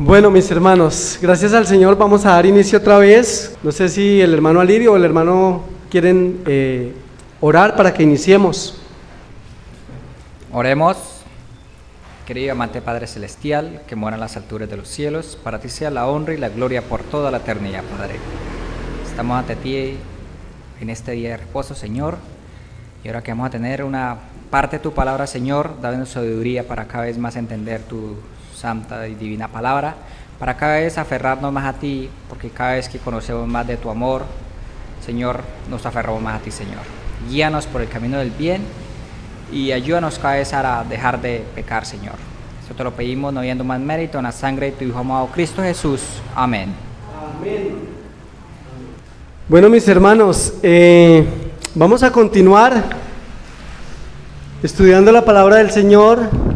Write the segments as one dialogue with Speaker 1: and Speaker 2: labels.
Speaker 1: Bueno, mis hermanos, gracias al Señor vamos a dar inicio otra vez. No sé si el hermano Alirio o el hermano quieren orar para que iniciemos.
Speaker 2: Oremos. Querido amante Padre Celestial, que mora en las alturas de los cielos, para ti sea la honra y la gloria por toda la eternidad, Padre. Estamos ante ti en este día de reposo, Señor, y ahora que vamos a tener una parte de tu palabra, Señor, dándonos sabiduría para cada vez más entender tu santa y divina palabra, para cada vez aferrarnos más a ti, porque cada vez que conocemos más de tu amor, Señor, nos aferramos más a ti, Señor. Guíanos por el camino del bien y ayúdanos cada vez a dejar de pecar, Señor. Esto te lo pedimos no viendo más mérito en la sangre de tu Hijo amado Cristo Jesús. Amén.
Speaker 1: Amén. Bueno, mis hermanos, vamos a continuar estudiando la palabra del Señor.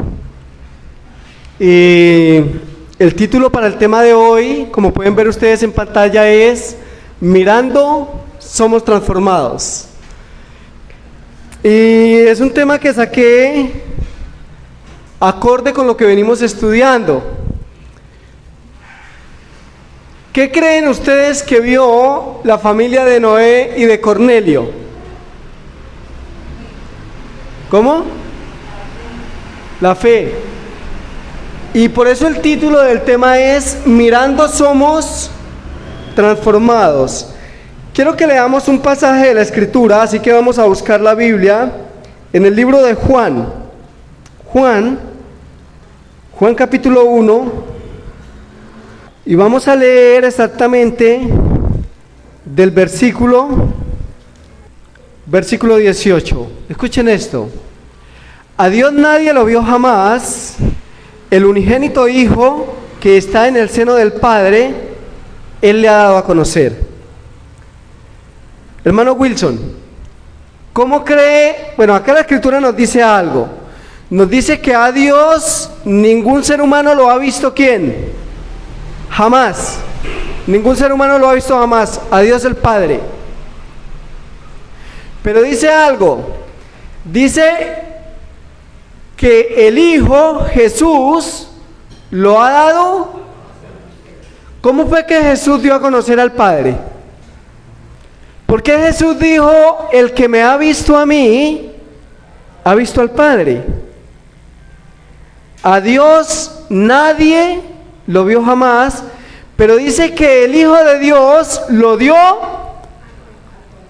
Speaker 1: El título para el tema de hoy, como pueden ver ustedes en pantalla, es Mirando somos transformados. Y es un tema que saqué acorde con lo que venimos estudiando. ¿Qué creen ustedes que vio la familia de Noé y de Cornelio? ¿Cómo? La fe. Y por eso el título del tema es Mirando somos transformados. Quiero que leamos un pasaje de la Escritura, así que vamos a buscar la Biblia en el libro de Juan. Juan capítulo 1, y vamos a leer exactamente del versículo 18. Escuchen esto. A Dios nadie lo vio jamás. El unigénito Hijo que está en el seno del Padre, Él le ha dado a conocer. Hermano Wilson, ¿cómo cree? Bueno, acá la Escritura nos dice algo. Nos dice que a Dios ningún ser humano lo ha visto. ¿Quién? Jamás. Ningún ser humano lo ha visto jamás. A Dios el Padre. Pero dice algo. Dice que el Hijo, Jesús, lo ha dado. ¿Cómo fue que Jesús dio a conocer al Padre? ¿Por qué Jesús dijo, el que me ha visto a mí, ha visto al Padre? A Dios nadie lo vio jamás, pero dice que el Hijo de Dios lo dio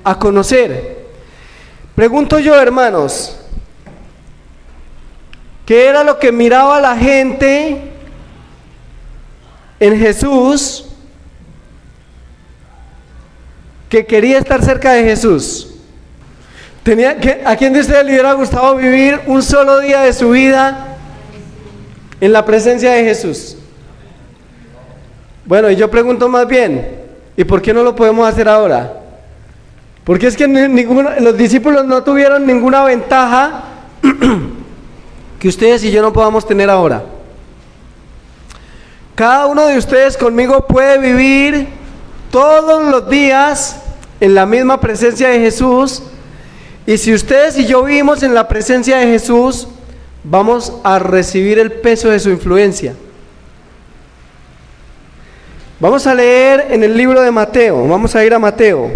Speaker 1: a conocer. Pregunto yo, hermanos, ¿qué era lo que miraba la gente en Jesús que quería estar cerca de Jesús? ¿A quién de ustedes le hubiera gustado vivir un solo día de su vida en la presencia de Jesús? Bueno, y yo pregunto más bien, ¿y por qué no lo podemos hacer ahora? Porque es que los discípulos no tuvieron ninguna ventaja que ustedes y yo no podamos tener ahora. Cada uno de ustedes conmigo puede vivir todos los días en la misma presencia de Jesús, y si ustedes y yo vivimos en la presencia de Jesús, vamos a recibir el peso de su influencia. Vamos a leer en el libro de Mateo, vamos a ir a Mateo,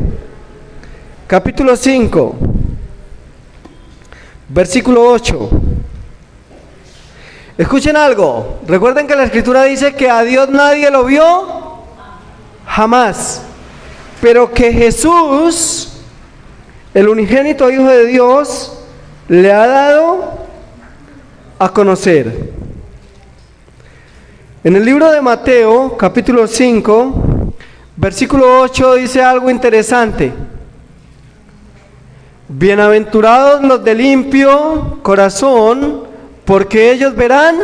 Speaker 1: capítulo 5, versículo 8. Escuchen algo, recuerden que la Escritura dice que a Dios nadie lo vio jamás, pero que Jesús, el unigénito Hijo de Dios, le ha dado a conocer. En el libro de Mateo, capítulo 5, versículo 8, dice algo interesante. Bienaventurados los de limpio corazón, porque ellos verán.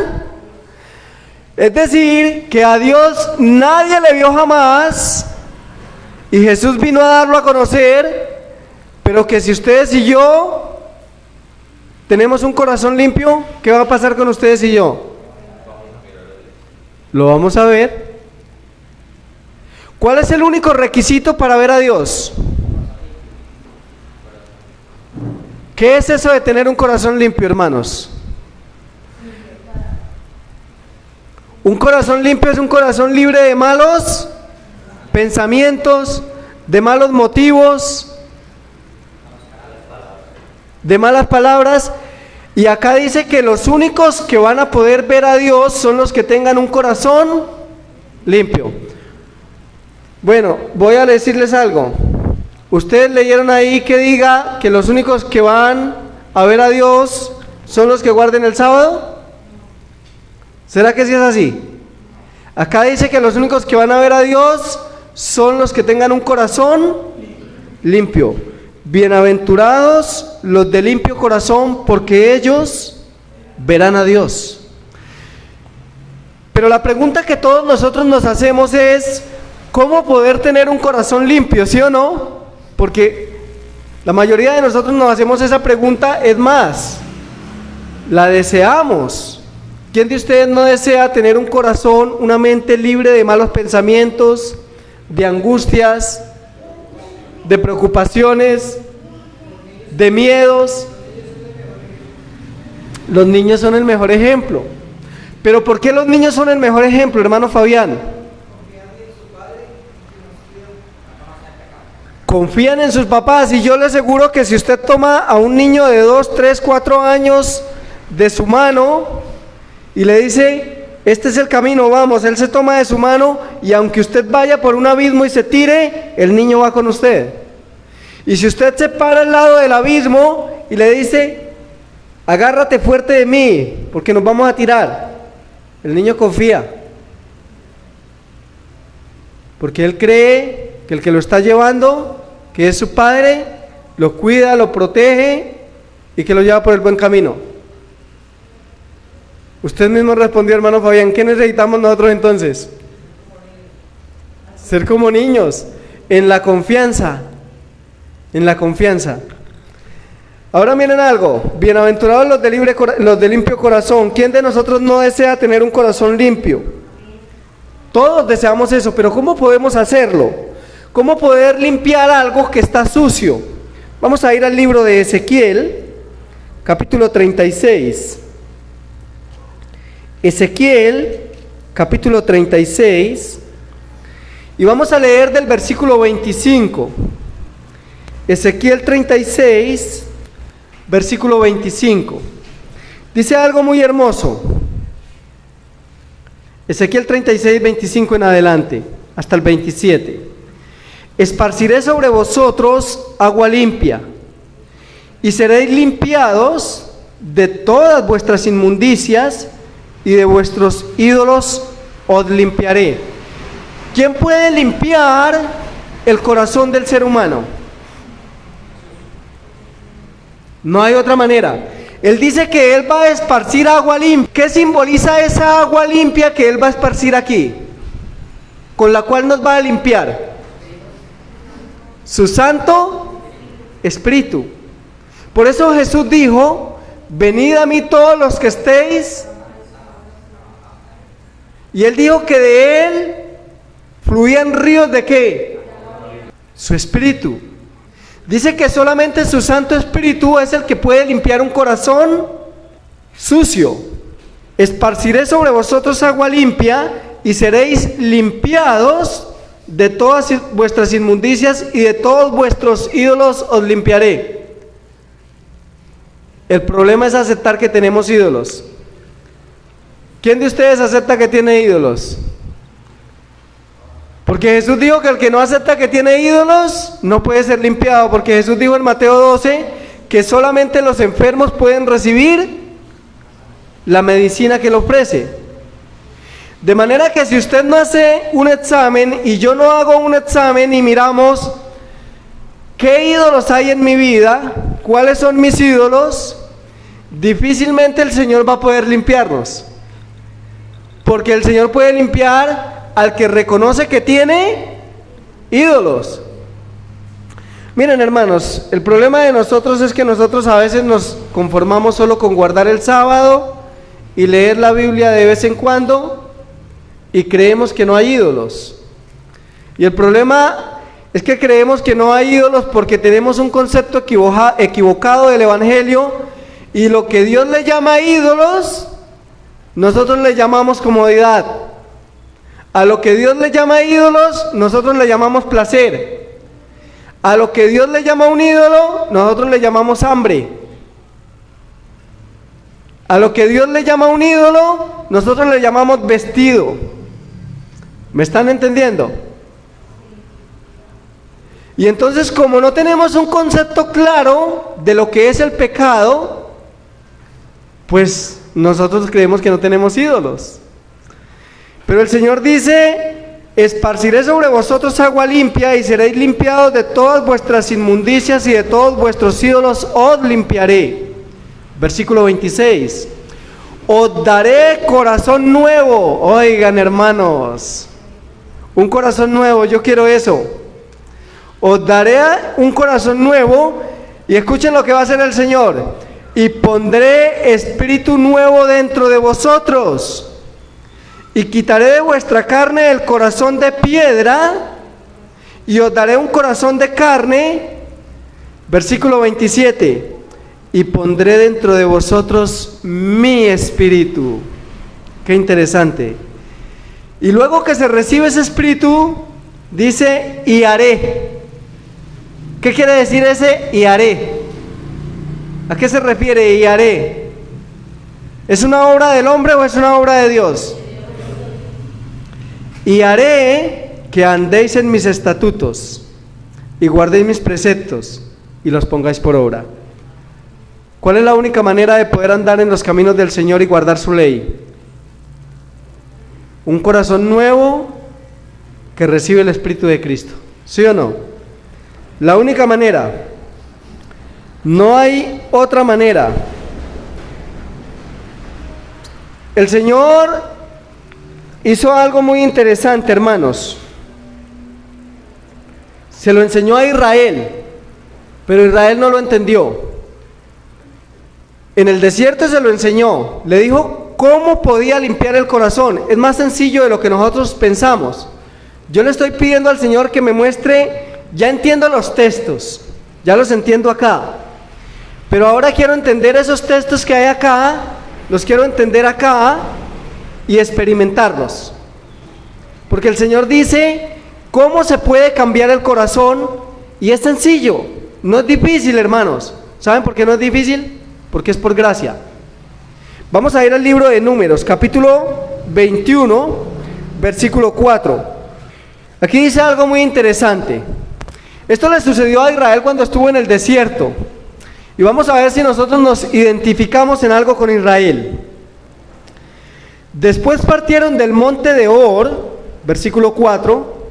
Speaker 1: Es decir, que a Dios nadie le vio jamás, y Jesús vino a darlo a conocer, pero que si ustedes y yo tenemos un corazón limpio, ¿qué va a pasar con ustedes y yo? Lo vamos a ver. ¿Cuál es el único requisito para ver a Dios? ¿Qué es eso de tener un corazón limpio, hermanos? Un corazón limpio es un corazón libre de malos pensamientos, de malos motivos, de malas palabras. Y acá dice que los únicos que van a poder ver a Dios son los que tengan un corazón limpio. Bueno, voy a decirles algo. Ustedes leyeron ahí que diga que los únicos que van a ver a Dios son los que guarden el sábado. ¿Será que sí es así? Acá dice que los únicos que van a ver a Dios son los que tengan un corazón limpio. Bienaventurados los de limpio corazón, porque ellos verán a Dios. Pero la pregunta que todos nosotros nos hacemos es: ¿cómo poder tener un corazón limpio? ¿Sí o no? Porque la mayoría de nosotros nos hacemos esa pregunta, es más, la deseamos. ¿Quién de ustedes no desea tener un corazón, una mente libre de malos pensamientos, de angustias, de preocupaciones, de miedos? Los niños son el mejor ejemplo. ¿Pero por qué los niños son el mejor ejemplo, hermano Fabián? Confían en sus papás, y yo le aseguro que si usted toma a un niño de 2, 3, 4 años de su mano y le dice: este es el camino, vamos, él se toma de su mano, y aunque usted vaya por un abismo y se tire, el niño va con usted. Y si usted se para al lado del abismo y le dice: agárrate fuerte de mí, porque nos vamos a tirar, el niño confía, porque él cree que el que lo está llevando, que es su padre, lo cuida, lo protege y que lo lleva por el buen camino. Usted mismo respondió, hermano Fabián. ¿Qué necesitamos nosotros entonces? Ser como niños, en la confianza, en la confianza. Ahora miren algo: bienaventurados los de limpio corazón. ¿Quién de nosotros no desea tener un corazón limpio? Todos deseamos eso, pero ¿cómo podemos hacerlo? ¿Cómo poder limpiar algo que está sucio? Vamos a ir al libro de Ezequiel, capítulo 36. Ezequiel, capítulo 36, y vamos a leer del versículo 25. Ezequiel 36, versículo 25. Dice algo muy hermoso. Ezequiel 36, 25 en adelante, hasta el 27. Esparciré sobre vosotros agua limpia, y seréis limpiados de todas vuestras inmundicias, y de vuestros ídolos os limpiaré. ¿Quién puede limpiar el corazón del ser humano? No hay otra manera. Él dice que Él va a esparcir agua limpia. ¿Qué simboliza esa agua limpia que Él va a esparcir aquí? Con la cual nos va a limpiar su Santo Espíritu. Por eso Jesús dijo: venid a mí todos los que estéis. Y Él dijo que de Él fluían ríos ¿de qué? Su Espíritu. Dice que solamente su Santo Espíritu es el que puede limpiar un corazón sucio. Esparciré sobre vosotros agua limpia, y seréis limpiados de todas vuestras inmundicias, y de todos vuestros ídolos os limpiaré. El problema es aceptar que tenemos ídolos. ¿Quién de ustedes acepta que tiene ídolos? Porque Jesús dijo que el que no acepta que tiene ídolos no puede ser limpiado, porque Jesús dijo en Mateo 12 que solamente los enfermos pueden recibir la medicina que le ofrece. De manera que si usted no hace un examen y yo no hago un examen y miramos qué ídolos hay en mi vida, cuáles son mis ídolos, difícilmente el Señor va a poder limpiarnos. Porque el Señor puede limpiar al que reconoce que tiene ídolos. Miren, hermanos, el problema de nosotros es que nosotros a veces nos conformamos solo con guardar el sábado y leer la Biblia de vez en cuando, y creemos que no hay ídolos. Y el problema es que creemos que no hay ídolos porque tenemos un concepto equivocado del Evangelio, y lo que Dios le llama ídolos nosotros le llamamos comodidad. A lo que Dios le llama ídolos, nosotros le llamamos placer. A lo que Dios le llama un ídolo, nosotros le llamamos hambre. A lo que Dios le llama un ídolo, nosotros le llamamos vestido. ¿Me están entendiendo? Y entonces, como no tenemos un concepto claro de lo que es el pecado, pues nosotros creemos que no tenemos ídolos. Pero el Señor dice: esparciré sobre vosotros agua limpia y seréis limpiados de todas vuestras inmundicias y de todos vuestros ídolos os limpiaré. Versículo 26. Os daré corazón nuevo. Oigan, hermanos, un corazón nuevo, yo quiero eso. Os daré un corazón nuevo, y escuchen lo que va a hacer el Señor: y pondré espíritu nuevo dentro de vosotros, y quitaré de vuestra carne el corazón de piedra, y os daré un corazón de carne. Versículo 27. Y pondré dentro de vosotros mi espíritu. Qué interesante. Y luego que se recibe ese espíritu, dice: y haré. ¿Qué quiere decir ese y haré? ¿A qué se refiere y haré? ¿Es una obra del hombre o es una obra de Dios? Y haré que andéis en mis estatutos y guardéis mis preceptos y los pongáis por obra. ¿Cuál es la única manera de poder andar en los caminos del Señor y guardar su ley? Un corazón nuevo que recibe el Espíritu de Cristo. ¿Sí o no? La única manera. No hay otra manera. El Señor hizo algo muy interesante, hermanos. Se lo enseñó a Israel, pero Israel no lo entendió. En el desierto se lo enseñó, le dijo cómo podía limpiar el corazón. Es más sencillo de lo que nosotros pensamos. Yo le estoy pidiendo al Señor que me muestre, ya entiendo los textos, ya los entiendo acá, pero ahora quiero entender esos textos que hay acá, los quiero entender acá y experimentarlos. Porque el Señor dice cómo se puede cambiar el corazón, y es sencillo, no es difícil, hermanos. ¿Saben por qué no es difícil? Porque es por gracia. Vamos a ir al libro de Números, capítulo 21, versículo 4. Aquí dice algo muy interesante. Esto le sucedió a Israel cuando estuvo en el desierto. Y vamos a ver si nosotros nos identificamos en algo con Israel. Después partieron del monte de Or, versículo 4,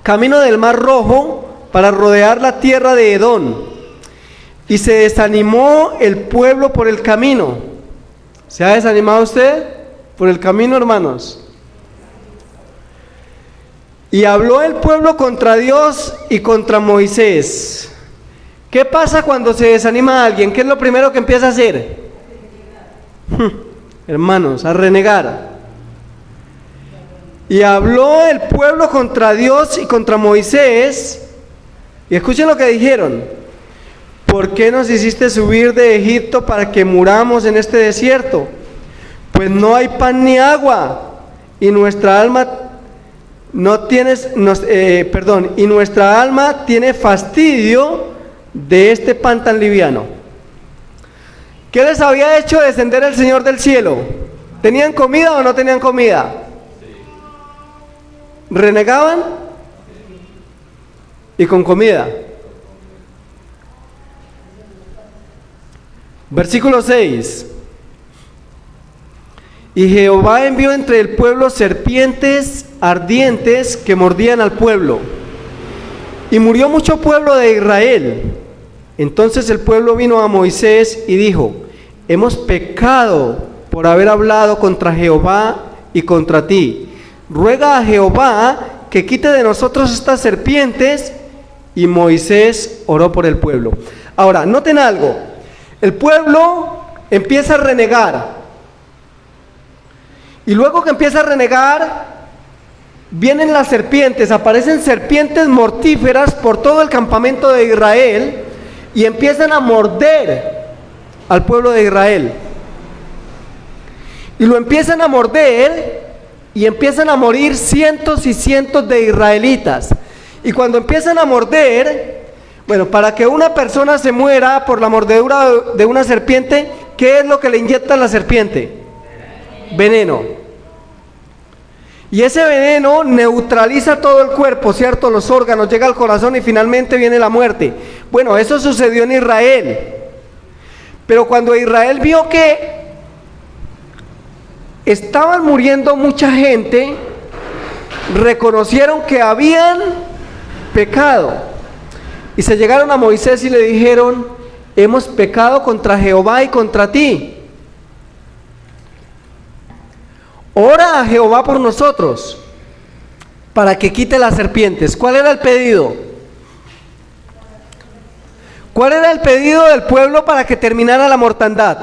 Speaker 1: camino del Mar Rojo, para rodear la tierra de Edom. Y se desanimó el pueblo por el camino. ¿Se ha desanimado usted por el camino, hermanos? Y habló el pueblo contra Dios y contra Moisés. ¿Qué pasa cuando se desanima a alguien? ¿Qué es lo primero que empieza a hacer? Hermanos, a renegar. Y habló el pueblo contra Dios y contra Moisés. Y escuchen lo que dijeron: ¿por qué nos hiciste subir de Egipto para que muramos en este desierto? Pues no hay pan ni agua, y nuestra alma y nuestra alma tiene fastidio de este pan tan liviano. ¿Qué les había hecho descender el Señor del cielo? ¿Tenían comida o no tenían comida? ¿Renegaban? Y con comida. Versículo 6. Y Jehová envió entre el pueblo serpientes ardientes que mordían al pueblo, y murió mucho pueblo de Israel. Entonces el pueblo vino a Moisés y dijo: hemos pecado por haber hablado contra Jehová y contra ti. Ruega a Jehová que quite de nosotros estas serpientes. Y Moisés oró por el pueblo. Ahora, noten algo. El pueblo empieza a renegar. Y luego que empieza a renegar, vienen las serpientes, aparecen serpientes mortíferas por todo el campamento de Israel y empiezan a morder al pueblo de Israel. y lo empiezan a morder y empiezan a morir cientos y cientos de israelitas. Y cuando empiezan a morder, bueno, para que una persona se muera por la mordedura de una serpiente, ¿qué es lo que le inyecta la serpiente? Veneno. Y ese veneno neutraliza todo el cuerpo, ¿cierto? Los órganos, llega al corazón y finalmente viene la muerte. Bueno, eso sucedió en Israel. Pero cuando Israel vio que estaban muriendo mucha gente, reconocieron que habían pecado. Y se llegaron a Moisés y le dijeron: hemos pecado contra Jehová y contra ti. Ora a Jehová por nosotros, para que quite las serpientes. ¿Cuál era el pedido? ¿Cuál era el pedido del pueblo para que terminara la mortandad?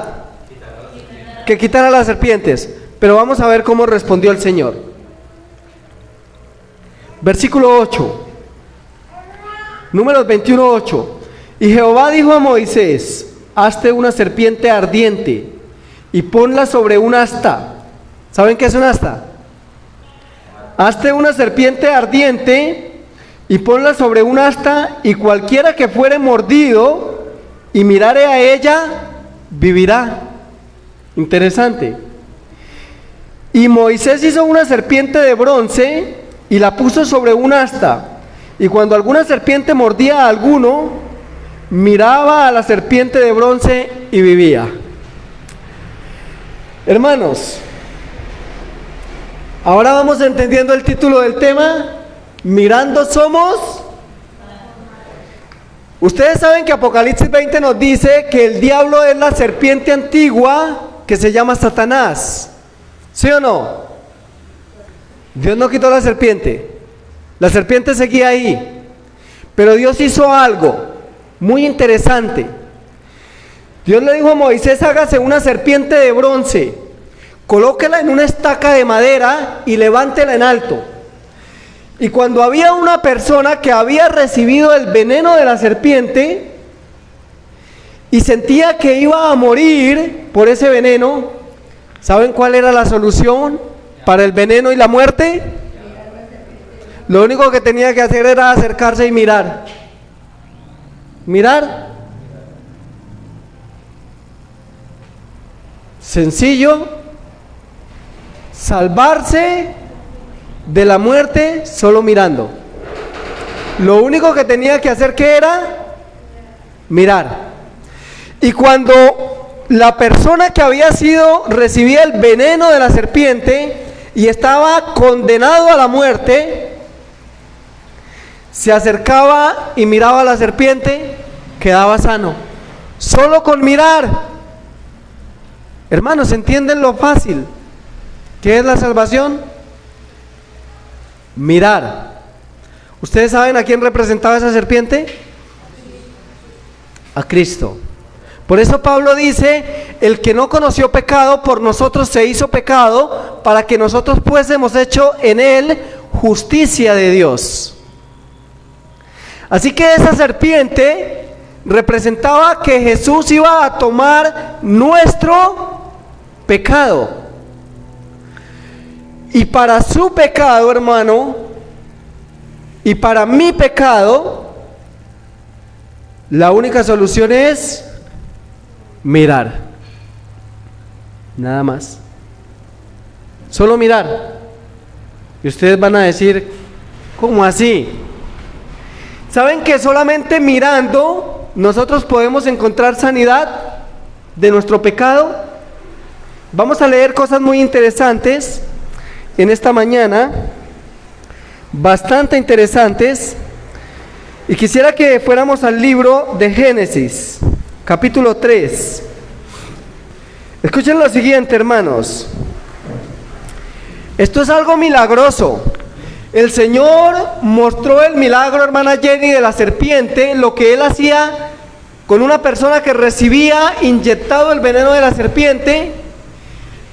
Speaker 1: Que quitara las serpientes. Pero vamos a ver cómo respondió el Señor. Versículo 8. Números 21:8. Y Jehová dijo a Moisés: hazte una serpiente ardiente y ponla sobre un asta. ¿Saben qué es un asta? Hazte una serpiente ardiente y ponla sobre un asta, y cualquiera que fuere mordido y mirare a ella, vivirá. Interesante. Y Moisés hizo una serpiente de bronce y la puso sobre un asta. Y cuando alguna serpiente mordía a alguno, miraba a la serpiente de bronce y vivía. Hermanos, ahora vamos entendiendo el título del tema: mirando somos. Ustedes saben que Apocalipsis 20 nos dice que el diablo es la serpiente antigua que se llama Satanás. ¿Sí o no? Dios no quitó la serpiente seguía ahí, pero Dios hizo algo muy interesante. Dios le dijo a Moisés: hágase una serpiente de bronce, colóquela en una estaca de madera y levántela en alto. Y cuando había una persona que había recibido el veneno de la serpiente y sentía que iba a morir por ese veneno, ¿saben cuál era la solución para el veneno y la muerte? Lo único que tenía que hacer era acercarse y mirar. Mirar. Sencillo. Salvarse de la muerte solo mirando. Lo único que tenía que hacer, ¿qué era? Mirar. Y cuando la persona que recibía el veneno de la serpiente y estaba condenado a la muerte, se acercaba y miraba a la serpiente, quedaba sano. Solo con mirar. Hermanos, ¿entienden lo fácil qué es la salvación? Mirar. ¿Ustedes saben a quién representaba esa serpiente? A Cristo. Por eso Pablo dice: el que no conoció pecado, por nosotros se hizo pecado, para que nosotros fuésemos hecho en él justicia de Dios. Así que esa serpiente representaba que Jesús iba a tomar nuestro pecado. Y para su pecado, hermano, y para mi pecado, la única solución es mirar. Nada más. Solo mirar. Y ustedes van a decir: ¿cómo así? ¿Saben que solamente mirando nosotros podemos encontrar sanidad de nuestro pecado? Vamos a leer cosas muy interesantes en esta mañana, bastante interesantes, y quisiera que fuéramos al libro de Génesis, capítulo 3. Escuchen lo siguiente, hermanos. Esto es algo milagroso. El Señor mostró el milagro, hermana Jenny, de la serpiente, lo que Él hacía con una persona que recibía inyectado el veneno de la serpiente.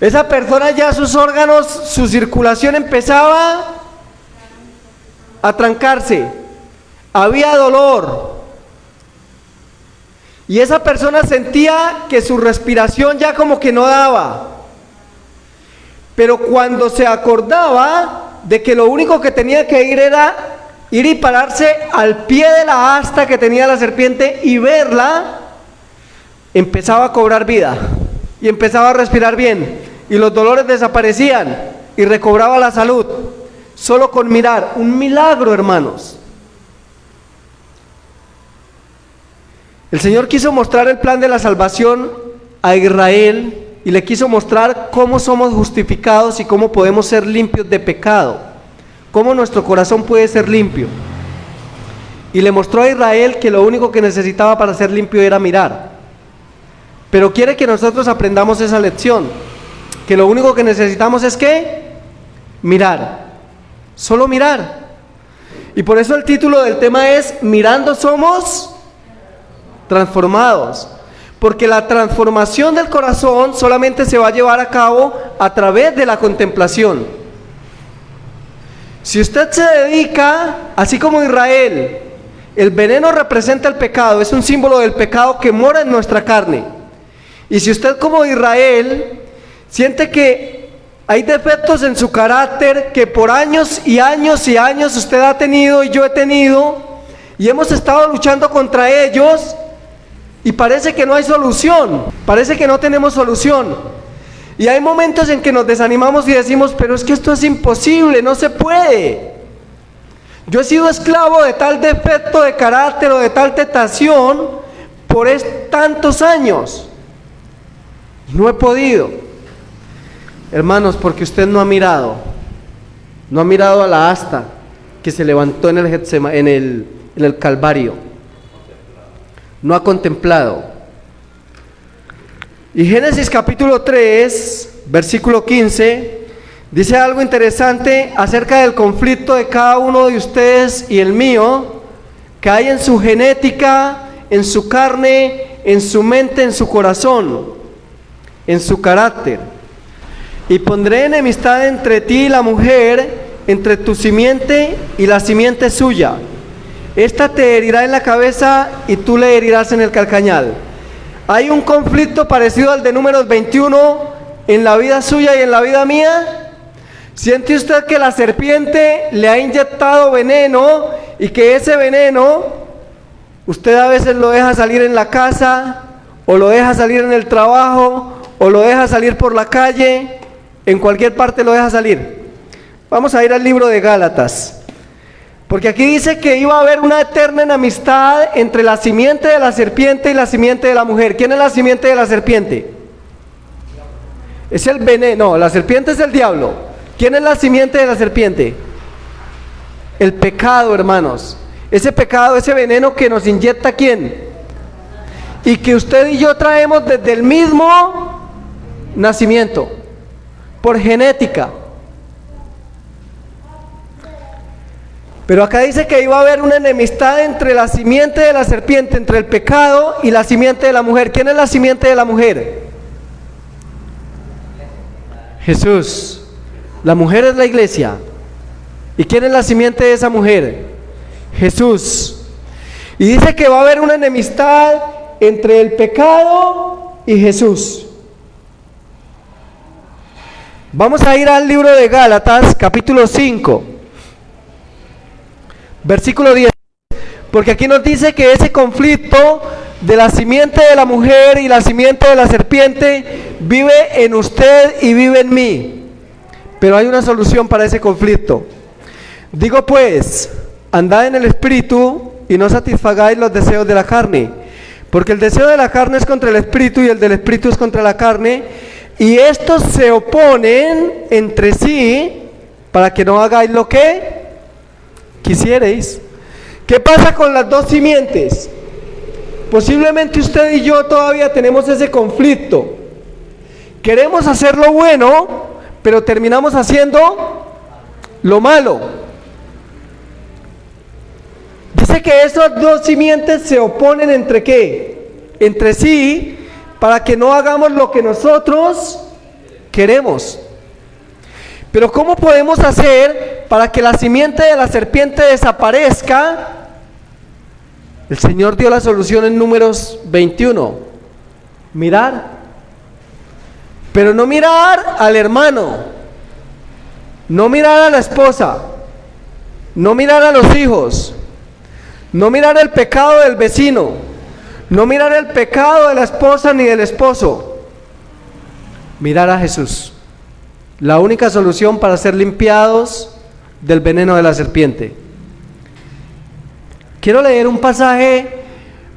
Speaker 1: Esa persona ya sus órganos, su circulación empezaba a trancarse, había dolor, y esa persona sentía que su respiración ya como que no daba. Pero cuando se acordaba de que lo único que tenía que ir era ir y pararse al pie de la asta que tenía la serpiente y verla, empezaba a cobrar vida y empezaba a respirar bien y los dolores desaparecían y recobraba la salud solo con mirar. Un milagro, hermanos. El Señor quiso mostrar el plan de la salvación a Israel y le quiso mostrar cómo somos justificados y cómo podemos ser limpios de pecado, cómo nuestro corazón puede ser limpio. Y le mostró a Israel que lo único que necesitaba para ser limpio era mirar. Pero quiere que nosotros aprendamos esa lección, que lo único que necesitamos es ¿qué? Mirar, solo mirar. Y por eso el título del tema es Mirando somos transformados, porque la transformación del corazón solamente se va a llevar a cabo a través de la contemplación. Si usted se dedica, así como Israel, el veneno representa el pecado, es un símbolo del pecado que mora en nuestra carne. Y si usted como Israel siente que hay defectos en su carácter que por años y años y años usted ha tenido y yo he tenido, y hemos estado luchando contra ellos, y parece que no hay solución, parece que no tenemos solución. Y hay momentos en que nos desanimamos y decimos, pero es que esto es imposible, no se puede. Yo he sido esclavo de tal defecto de carácter o de tal tentación por tantos años. Y no he podido. Hermanos, porque usted no ha mirado a la asta que se levantó en el Calvario. No ha contemplado. Y Génesis capítulo 3, versículo 15, dice algo interesante acerca del conflicto de cada uno de ustedes y el mío, que hay en su genética, en su carne, en su mente, en su corazón, en su carácter. Y pondré enemistad entre ti y la mujer, entre tu simiente y la simiente suya. Esta te herirá en la cabeza y tú le herirás en el calcañal. ¿Hay un conflicto parecido al de Números 21 en la vida suya y en la vida mía? ¿Siente usted que la serpiente le ha inyectado veneno y que ese veneno usted a veces lo deja salir en la casa, o lo deja salir en el trabajo, o lo deja salir por la calle, en cualquier parte lo deja salir? Vamos a ir al libro de Gálatas. Porque aquí dice que iba a haber una eterna enemistad entre la simiente de la serpiente y la simiente de la mujer. ¿Quién es la simiente de la serpiente? Es el veneno. No, la serpiente es el diablo. ¿Quién es la simiente de la serpiente? El pecado, hermanos. Ese pecado, ese veneno que nos inyecta ¿quién? Y que usted y yo traemos desde el mismo nacimiento, por genética. Pero acá dice que iba a haber una enemistad entre la simiente de la serpiente, entre el pecado y la simiente de la mujer. ¿Quién es la simiente de la mujer? Jesús. La mujer es la iglesia. ¿Y quién es la simiente de esa mujer? Jesús. Y dice que va a haber una enemistad entre el pecado y Jesús. Vamos a ir al libro de Gálatas, capítulo 5. Versículo 10, porque aquí nos dice que ese conflicto de la simiente de la mujer y la simiente de la serpiente vive en usted y vive en mí, pero hay una solución para ese conflicto. Digo pues, andad en el espíritu y no satisfagáis los deseos de la carne, porque el deseo de la carne es contra el espíritu y el del espíritu es contra la carne, y estos se oponen entre sí para que no hagáis lo que quisierais. ¿Qué pasa con las dos simientes? Posiblemente usted y yo todavía tenemos ese conflicto. Queremos hacer lo bueno, pero terminamos haciendo lo malo. Dice que esas dos simientes se oponen entre ¿qué? Entre sí, para que no hagamos lo que nosotros queremos. Pero ¿cómo podemos hacer para que la simiente de la serpiente desaparezca? El Señor dio la solución en Números 21. Mirar. Pero no mirar al hermano, No mirar a la esposa, no mirar a los hijos, no mirar el pecado del vecino, no mirar el pecado de la esposa ni del esposo. Mirar a Jesús, la única solución para ser limpiados del veneno de la serpiente. Quiero leer un pasaje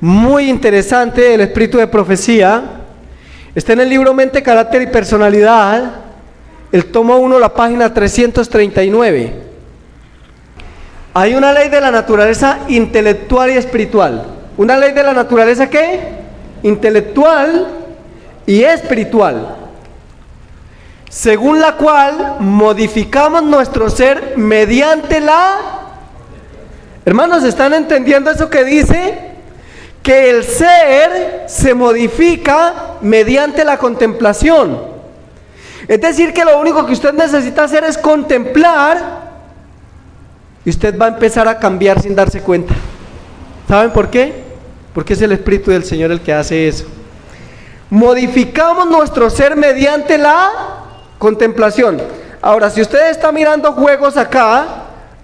Speaker 1: muy interesante del Espíritu de Profecía. Está en el libro Mente, Carácter y Personalidad, el tomo 1, la página 339. Hay una ley de la naturaleza intelectual y espiritual. ¿Una ley de la naturaleza qué? Intelectual y espiritual, según la cual modificamos nuestro ser mediante la... Hermanos, ¿están entendiendo eso que dice? Que el ser se modifica mediante la contemplación. Es decir, que lo único que usted necesita hacer es contemplar y usted va a empezar a cambiar sin darse cuenta. ¿Saben por qué? Porque es el Espíritu del Señor el que hace eso. Modificamos nuestro ser mediante la contemplación. Ahora, si usted está mirando juegos acá,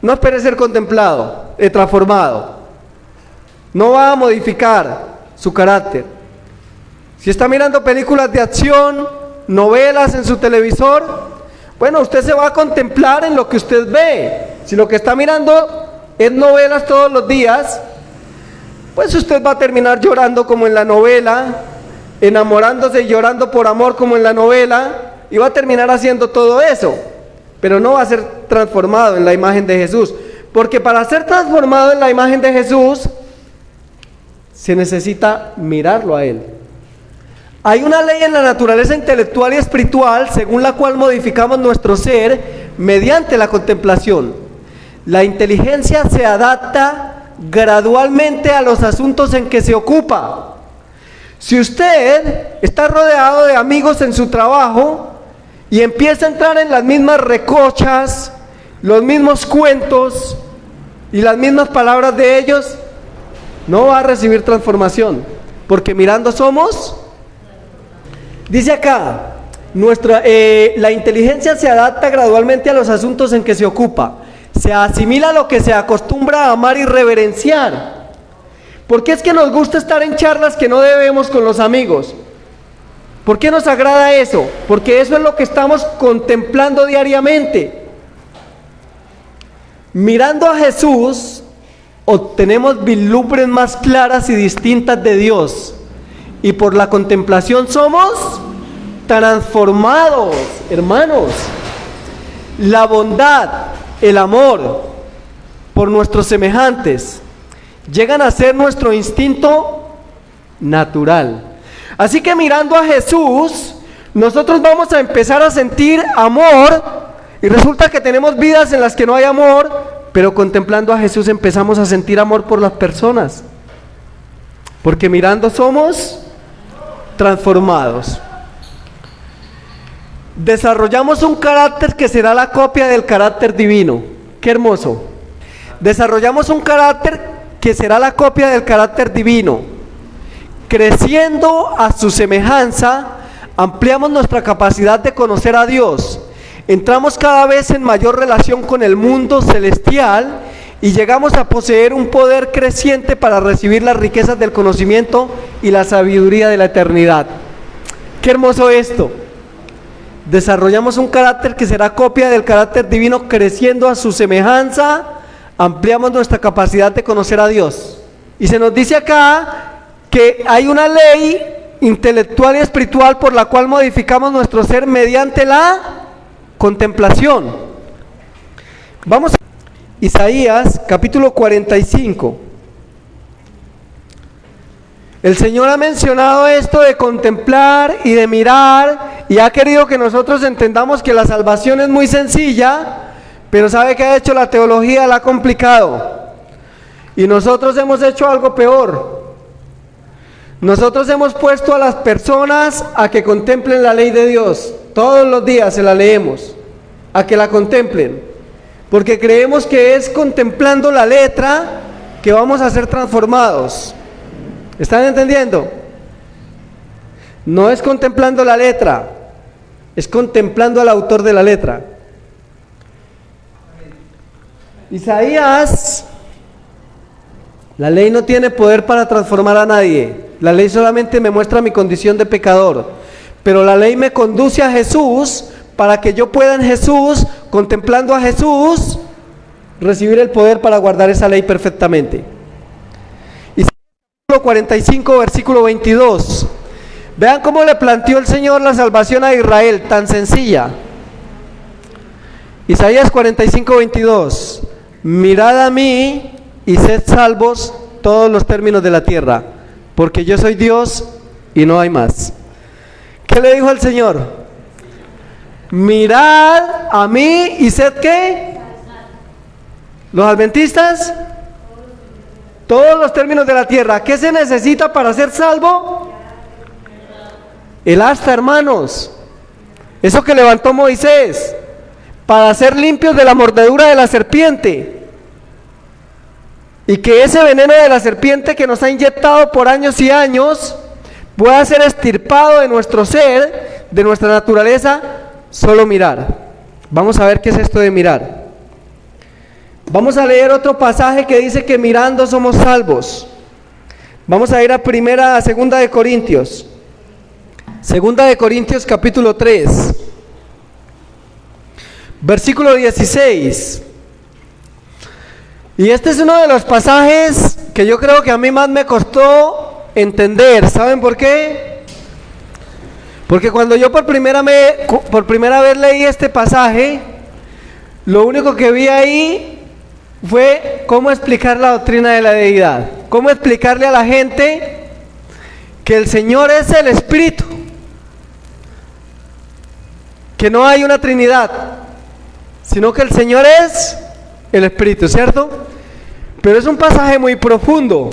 Speaker 1: no espere ser contemplado, transformado. No va a modificar su carácter. Si está mirando películas de acción, novelas en su televisor, bueno, usted se va a contemplar en lo que usted ve. Si lo que está mirando es novelas todos los días, pues usted va a terminar llorando como en la novela, enamorándose y llorando por amor como en la novela, y va a terminar haciendo todo eso, pero no va a ser transformado en la imagen de Jesús, porque para ser transformado en la imagen de Jesús se necesita mirarlo a Él. Hay una ley en la naturaleza intelectual y espiritual según la cual modificamos nuestro ser mediante la contemplación. La inteligencia se adapta gradualmente a los asuntos en que se ocupa. Si usted está rodeado de amigos en su trabajo y empieza a entrar en las mismas recochas, los mismos cuentos y las mismas palabras de ellos, no va a recibir transformación, porque mirando somos. Dice acá, la inteligencia se adapta gradualmente a los asuntos en que se ocupa, se asimila a lo que se acostumbra a amar y reverenciar. ¿Por qué es que nos gusta estar en charlas que no debemos con los amigos? ¿Por qué nos agrada eso? Porque eso es lo que estamos contemplando diariamente. Mirando a Jesús, obtenemos vislumbres más claras y distintas de Dios, y por la contemplación somos transformados, hermanos. La bondad, el amor por nuestros semejantes llegan a ser nuestro instinto natural. Así que mirando a Jesús, nosotros vamos a empezar a sentir amor, y resulta que tenemos vidas en las que no hay amor, pero contemplando a Jesús empezamos a sentir amor por las personas, porque mirando somos transformados. Desarrollamos un carácter que será la copia del carácter divino. ¡Qué hermoso! Desarrollamos un carácter que será la copia del carácter divino. Creciendo a su semejanza, ampliamos nuestra capacidad de conocer a Dios. Entramos cada vez en mayor relación con el mundo celestial y llegamos a poseer un poder creciente para recibir las riquezas del conocimiento y la sabiduría de la eternidad. ¡Qué hermoso esto! Desarrollamos un carácter que será copia del carácter divino, creciendo a su semejanza, ampliamos nuestra capacidad de conocer a Dios. Y se nos dice acá que hay una ley intelectual y espiritual por la cual modificamos nuestro ser mediante la contemplación. Vamos a Isaías capítulo 45. El Señor ha mencionado esto de contemplar y de mirar, y ha querido que nosotros entendamos que la salvación es muy sencilla, pero ¿sabe qué ha hecho la teología? La ha complicado. Y nosotros hemos hecho algo peor. Nosotros hemos puesto a las personas a que contemplen la ley de Dios. Todos los días se la leemos, a que la contemplen, porque creemos que es contemplando la letra que vamos a ser transformados. ¿Están entendiendo? No es contemplando la letra, es contemplando al autor de la letra. Isaías, la ley no tiene poder para transformar a nadie. La ley solamente me muestra mi condición de pecador. Pero la ley me conduce a Jesús para que yo pueda en Jesús, contemplando a Jesús, recibir el poder para guardar esa ley perfectamente. Isaías 45, versículo 22. Vean cómo le planteó el Señor la salvación a Israel, tan sencilla. Isaías 45, 22. Mirad a mí y sed salvos todos los términos de la tierra, porque yo soy Dios y no hay más. ¿Qué le dijo el Señor? Mirad a mí y sed ¿qué? ¿Los adventistas? Todos los términos de la tierra. ¿Qué se necesita para ser salvo? El asta, hermanos. Eso que levantó Moisés, para ser limpios de la mordedura de la serpiente. Y que ese veneno de la serpiente que nos ha inyectado por años y años pueda ser extirpado de nuestro ser, de nuestra naturaleza, solo mirar. Vamos a ver qué es esto de mirar. Vamos a leer otro pasaje que dice que mirando somos salvos. Vamos a ir a segunda de Corintios. Segunda de Corintios capítulo 3. Versículo 16. Y este es uno de los pasajes que yo creo que a mí más me costó entender. ¿Saben por qué? Porque cuando yo por primera vez leí este pasaje, lo único que vi ahí fue cómo explicar la doctrina de la deidad. Cómo explicarle a la gente que el Señor es el Espíritu, que no hay una Trinidad, sino que el Señor es el Espíritu, ¿cierto? Pero es un pasaje muy profundo.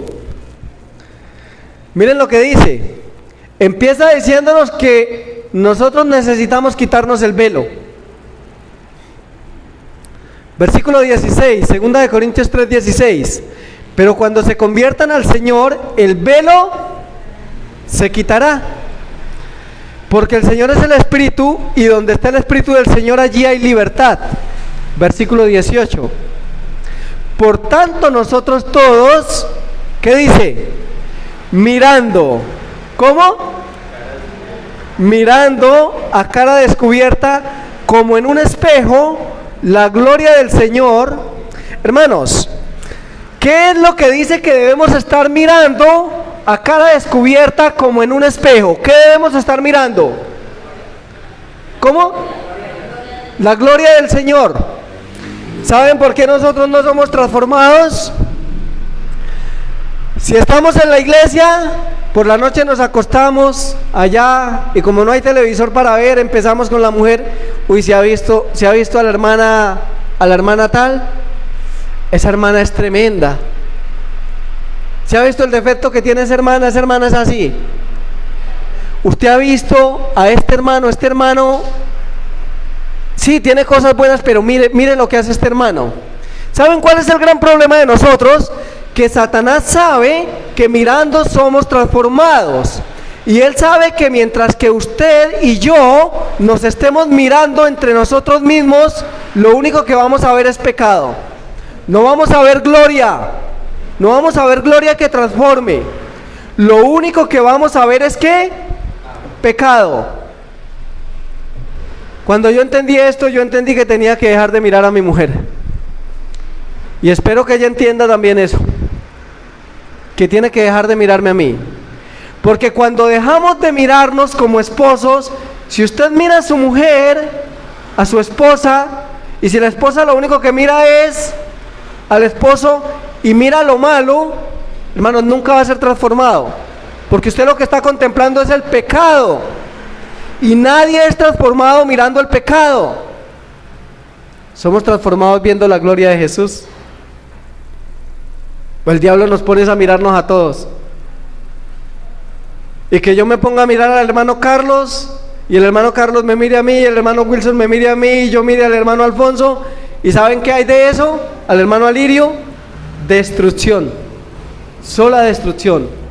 Speaker 1: Miren lo que dice. Empieza diciéndonos que nosotros necesitamos quitarnos el velo. Versículo 16, segunda de Corintios 3:16. Pero cuando se conviertan al Señor, el velo se quitará. Porque el Señor es el Espíritu, y donde está el Espíritu del Señor, allí hay libertad. Versículo 18. Por tanto nosotros todos, ¿qué dice? Mirando. ¿Cómo? Mirando a cara descubierta, como en un espejo, la gloria del Señor. Hermanos, ¿qué es lo que dice que debemos estar mirando a cara descubierta como en un espejo? ¿Qué debemos estar mirando? ¿Cómo? La gloria del Señor. ¿Saben por qué nosotros no somos transformados? Si estamos en la iglesia, por la noche nos acostamos allá y como no hay televisor para ver, empezamos con la mujer. Uy, ¿se ha visto a la hermana tal? Esa hermana es tremenda. ¿Se ha visto el defecto que tiene esa hermana? Esa hermana es así. ¿Usted ha visto a este hermano? Sí, tiene cosas buenas, pero mire lo que hace este hermano. ¿Saben cuál es el gran problema de nosotros? Que Satanás sabe que mirando somos transformados. Y él sabe que mientras que usted y yo nos estemos mirando entre nosotros mismos, lo único que vamos a ver es pecado. No vamos a ver gloria. No vamos a ver gloria que transforme. Lo único que vamos a ver es ¿qué? Pecado. Cuando yo entendí esto, yo entendí que tenía que dejar de mirar a mi mujer. Y espero que ella entienda también eso, que tiene que dejar de mirarme a mí. Porque cuando dejamos de mirarnos como esposos, si usted mira a su mujer, a su esposa, y si la esposa lo único que mira es al esposo y mira lo malo, hermanos, nunca va a ser transformado. Porque usted lo que está contemplando es el pecado. Y nadie es transformado mirando el pecado. Somos transformados viendo la gloria de Jesús. O el diablo nos pone a mirarnos a todos. Y que yo me ponga a mirar al hermano Carlos, y el hermano Carlos me mire a mí, y el hermano Wilson me mire a mí, y yo mire al hermano Alfonso. ¿Y saben qué hay de eso? Al hermano Alirio, destrucción. Sola destrucción.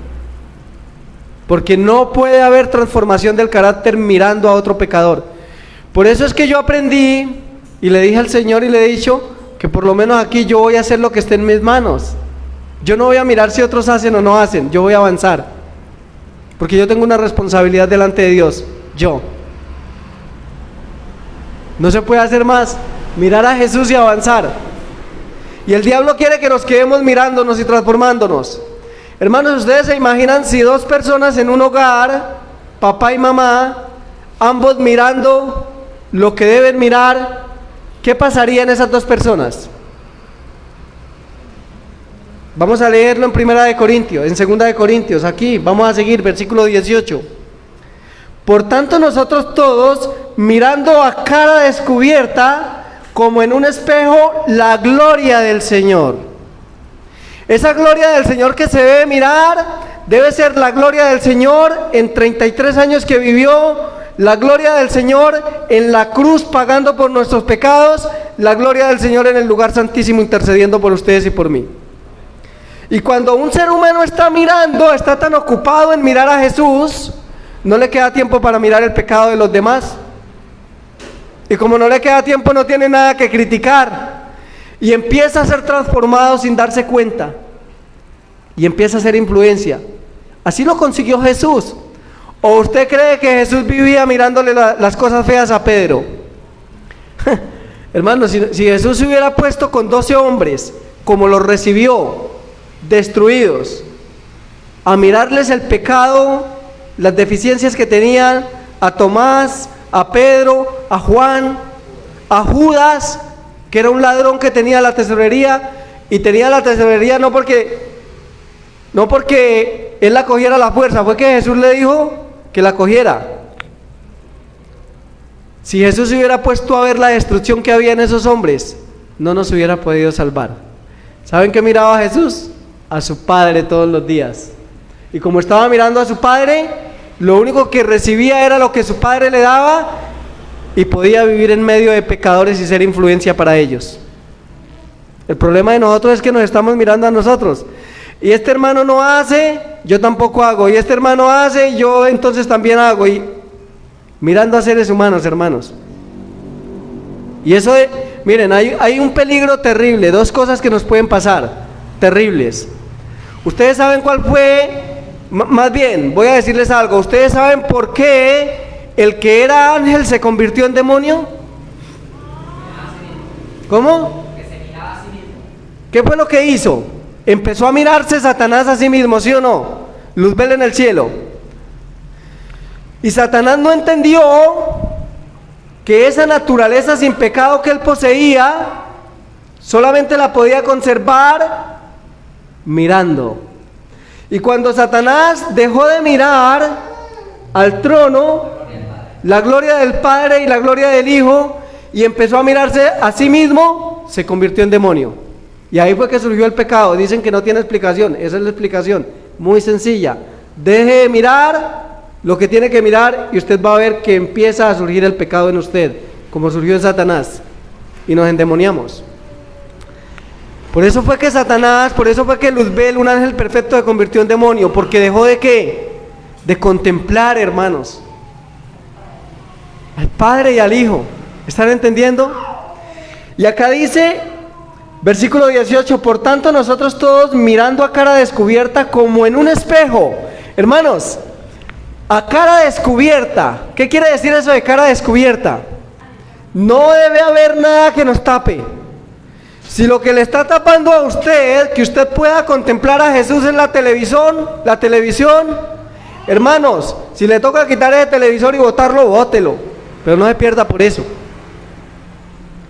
Speaker 1: Porque no puede haber transformación del carácter mirando a otro pecador. Por eso es que yo aprendí y le dije al Señor y le he dicho que por lo menos aquí yo voy a hacer lo que esté en mis manos. Yo no voy a mirar si otros hacen o no hacen, yo voy a avanzar, porque yo tengo una responsabilidad delante de Dios. No se puede hacer más, mirar a Jesús y avanzar. Y el diablo quiere que nos quedemos mirándonos y transformándonos. Hermanos, ¿ustedes se imaginan si dos personas en un hogar, papá y mamá, ambos mirando lo que deben mirar, qué pasaría en esas dos personas? Vamos a leerlo en 1 de Corintios, en 2 de Corintios, aquí, vamos a seguir, versículo 18. Por tanto nosotros todos, mirando a cara descubierta, como en un espejo, la gloria del Señor. Esa gloria del Señor que se debe mirar, debe ser la gloria del Señor en 33 años que vivió, la gloria del Señor en la cruz pagando por nuestros pecados, la gloria del Señor en el lugar santísimo intercediendo por ustedes y por mí. Y cuando un ser humano está mirando, está tan ocupado en mirar a Jesús, no le queda tiempo para mirar el pecado de los demás. Y como no le queda tiempo, no tiene nada que criticar. Y empieza a ser transformado sin darse cuenta. Y empieza a ser influencia. Así lo consiguió Jesús. ¿O usted cree que Jesús vivía mirándole las cosas feas a Pedro? Hermano, si Jesús se hubiera puesto con 12 hombres, como los recibió, destruidos, a mirarles el pecado, las deficiencias que tenían, a Tomás, a Pedro, a Juan, a Judas, que era un ladrón que tenía la tesorería, y tenía la tesorería no porque él la cogiera a la fuerza, fue que Jesús le dijo que la cogiera. Si Jesús se hubiera puesto a ver la destrucción que había en esos hombres, no nos hubiera podido salvar. ¿Saben qué miraba Jesús? A su Padre todos los días. Y como estaba mirando a su Padre, lo único que recibía era lo que su Padre le daba, y podía vivir en medio de pecadores y ser influencia para ellos. El problema de nosotros es que nos estamos mirando a nosotros. Y este hermano no hace, yo tampoco hago. Y este hermano hace, yo entonces también hago. Y mirando a seres humanos, hermanos. Y eso, miren, hay un peligro terrible. Dos cosas que nos pueden pasar, terribles. Ustedes saben cuál fue, más bien, voy a decirles algo. Ustedes saben por qué el que era ángel se convirtió en demonio. ¿Cómo? ¿Qué fue lo que hizo? Empezó a mirarse Satanás a sí mismo, ¿sí o no? Luzbel en el cielo. Y Satanás no entendió que esa naturaleza sin pecado que él poseía solamente la podía conservar mirando. Y cuando Satanás dejó de mirar al trono, la gloria del Padre y la gloria del Hijo, y empezó a mirarse a sí mismo, se convirtió en demonio. Y ahí fue que surgió el pecado. Dicen que no tiene explicación. Esa es la explicación, muy sencilla. Deje de mirar lo que tiene que mirar y usted va a ver que empieza a surgir el pecado en usted, como surgió en Satanás, y nos endemoniamos. Por eso fue que Luzbel, un ángel perfecto, se convirtió en demonio, porque dejó de ¿qué? De contemplar, hermanos, al Padre y al Hijo. ¿Están entendiendo? Y acá dice, versículo 18, por tanto nosotros todos mirando a cara descubierta como en un espejo. Hermanos, a cara descubierta, ¿qué quiere decir eso de cara descubierta? No debe haber nada que nos tape. Si lo que le está tapando a usted, que usted pueda contemplar a Jesús en la televisión, hermanos, si le toca quitar ese televisor y botarlo, bótelo, pero no se pierda por eso.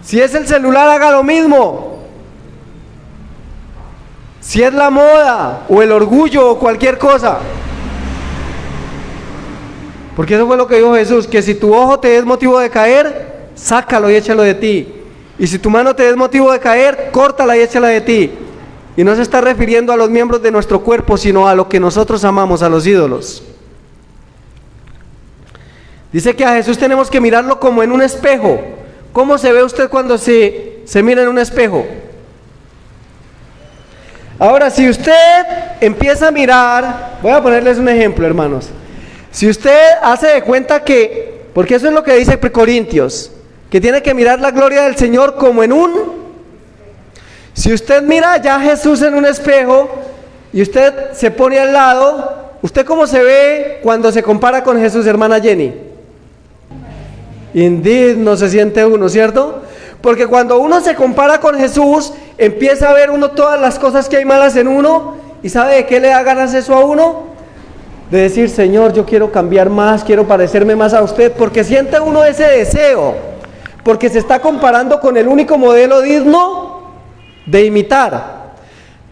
Speaker 1: Si es el celular, haga lo mismo. Si es la moda, o el orgullo, o cualquier cosa. Porque eso fue lo que dijo Jesús, que si tu ojo te es motivo de caer, sácalo y échalo de ti. Y si tu mano te es motivo de caer, córtala y échala de ti. Y no se está refiriendo a los miembros de nuestro cuerpo, sino a lo que nosotros amamos, a los ídolos. Dice que a Jesús tenemos que mirarlo como en un espejo. ¿Cómo se ve usted cuando se mira en un espejo? Ahora, si usted empieza a mirar, voy a ponerles un ejemplo, hermanos. Si usted hace de cuenta que, porque eso es lo que dice Corintios, que tiene que mirar la gloria del Señor como en un Si usted mira ya a Jesús en un espejo y usted se pone al lado, ¿usted cómo se ve cuando se compara con Jesús, hermana Jenny? Indigno se siente uno, ¿cierto? Porque cuando uno se compara con Jesús, empieza a ver uno todas las cosas que hay malas en uno. ¿Y sabe de qué le da ganas eso a uno? De decir, Señor, yo quiero cambiar más, quiero parecerme más a usted, porque siente uno ese deseo, porque se está comparando con el único modelo digno de imitar.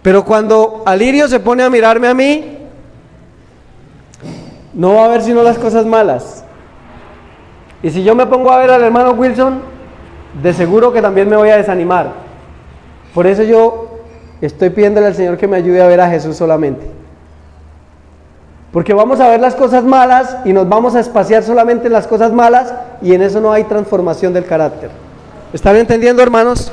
Speaker 1: Pero cuando Alirio se pone a mirarme a mí, no va a ver sino las cosas malas. Y si yo me pongo a ver al hermano Wilson, de seguro que también me voy a desanimar. Por eso yo estoy pidiéndole al Señor que me ayude a ver a Jesús solamente. Porque vamos a ver las cosas malas y nos vamos a espaciar solamente en las cosas malas, y en eso no hay transformación del carácter. ¿Están entendiendo, hermanos?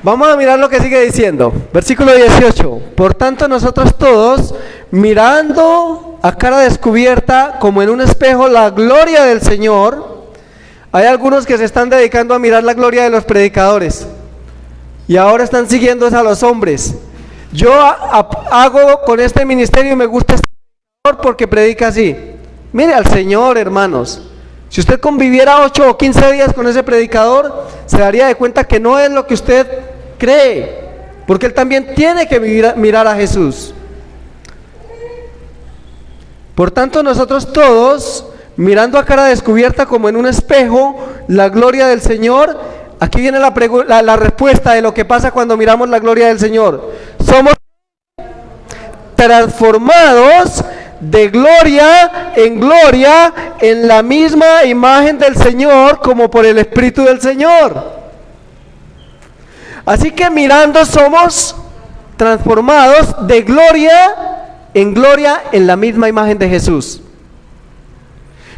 Speaker 1: Vamos a mirar lo que sigue diciendo. Versículo 18. Por tanto, nosotros todos, mirando a cara descubierta como en un espejo la gloria del Señor. Hay algunos que se están dedicando a mirar la gloria de los predicadores y ahora están siguiendo a los hombres. Yo hago con este ministerio y me gusta este predicador porque predica así. Mire al Señor, hermanos. Si usted conviviera 8 o 15 días con ese predicador, se daría de cuenta que no es lo que usted cree, porque él también tiene que mirar a Jesús. Por tanto, nosotros todos, mirando a cara descubierta como en un espejo la gloria del Señor. Aquí viene la respuesta de lo que pasa cuando miramos la gloria del Señor. Somos transformados de gloria en la misma imagen del Señor, como por el Espíritu del Señor. Así que mirando somos transformados de gloria en la misma imagen de Jesús.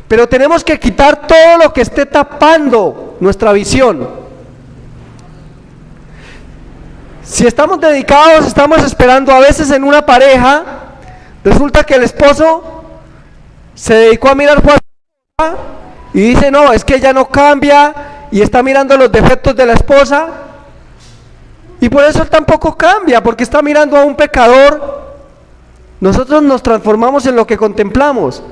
Speaker 1: Pero tenemos que quitar todo lo que esté tapando nuestra visión. Si estamos dedicados, estamos esperando a veces en una pareja, resulta que el esposo se dedicó a mirar por afuera y dice, no, es que ella no cambia, y está mirando los defectos de la esposa, y por eso él tampoco cambia, porque está mirando a un pecador. Nosotros nos transformamos en lo que contemplamos.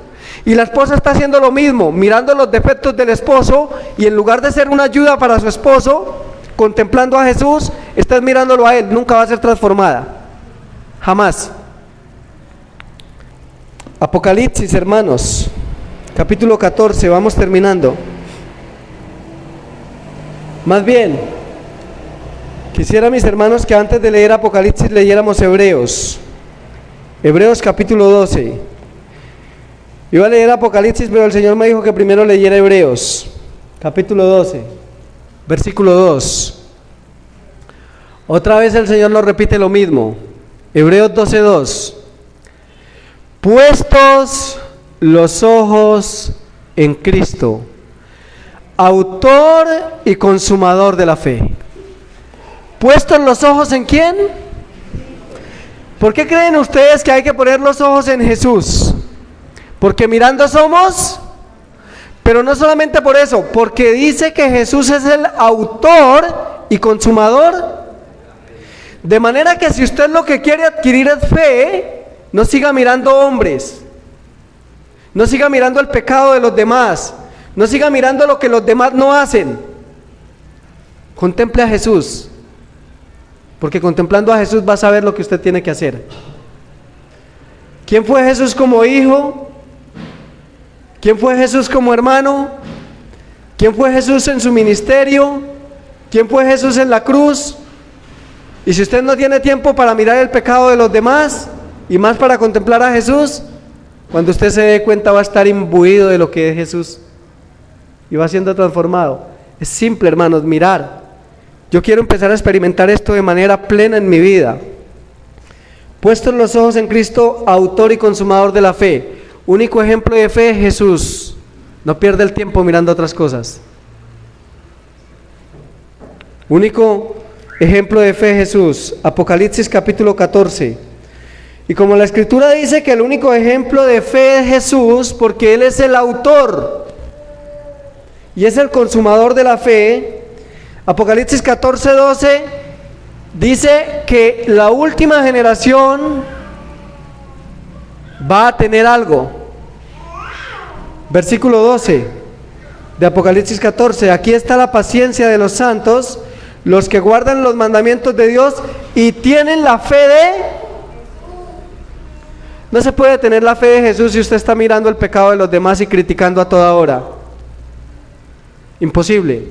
Speaker 1: Y la esposa está haciendo lo mismo, mirando los defectos del esposo, y en lugar de ser una ayuda para su esposo, contemplando a Jesús, está mirándolo a él. Nunca va a ser transformada, jamás. Apocalipsis, hermanos, capítulo 14, vamos terminando. Más bien, quisiera, mis hermanos, que antes de leer Apocalipsis leyéramos Hebreos capítulo 12. Iba a leer Apocalipsis, pero el Señor me dijo que primero leyera Hebreos, capítulo 12, versículo 2. Otra vez el Señor nos repite lo mismo. Hebreos 12:2. Puestos los ojos en Cristo, autor y consumador de la fe. ¿Puestos los ojos en quién? ¿Por qué creen ustedes que hay que poner los ojos en Jesús? Porque mirando somos, pero no solamente por eso, porque dice que Jesús es el autor y consumador. De manera que si usted lo que quiere adquirir es fe, no siga mirando hombres, no siga mirando el pecado de los demás, no siga mirando lo que los demás no hacen. Contemple a Jesús, porque contemplando a Jesús va a saber lo que usted tiene que hacer. ¿Quién fue Jesús como hijo? ¿Quién fue Jesús como hermano? ¿Quién fue Jesús en su ministerio? ¿Quién fue Jesús en la cruz? Y si usted no tiene tiempo para mirar el pecado de los demás, y más para contemplar a Jesús, cuando usted se dé cuenta va a estar imbuido de lo que es Jesús y va siendo transformado. Es simple, hermanos, mirar. Yo quiero empezar a experimentar esto de manera plena en mi vida. Puestos los ojos en Cristo, autor y consumador de la fe. Único ejemplo de fe es Jesús. No pierda el tiempo mirando otras cosas. Único ejemplo de fe es Jesús. Apocalipsis capítulo 14. Y como la Escritura dice que el único ejemplo de fe es Jesús, porque Él es el autor y es el consumador de la fe, Apocalipsis 14:12 dice que la última generación va a tener algo. Versículo 12 de Apocalipsis 14. Aquí está la paciencia de los santos, los que guardan los mandamientos de Dios y tienen la fe de... No se puede tener la fe de Jesús si usted está mirando el pecado de los demás y criticando a toda hora. Imposible.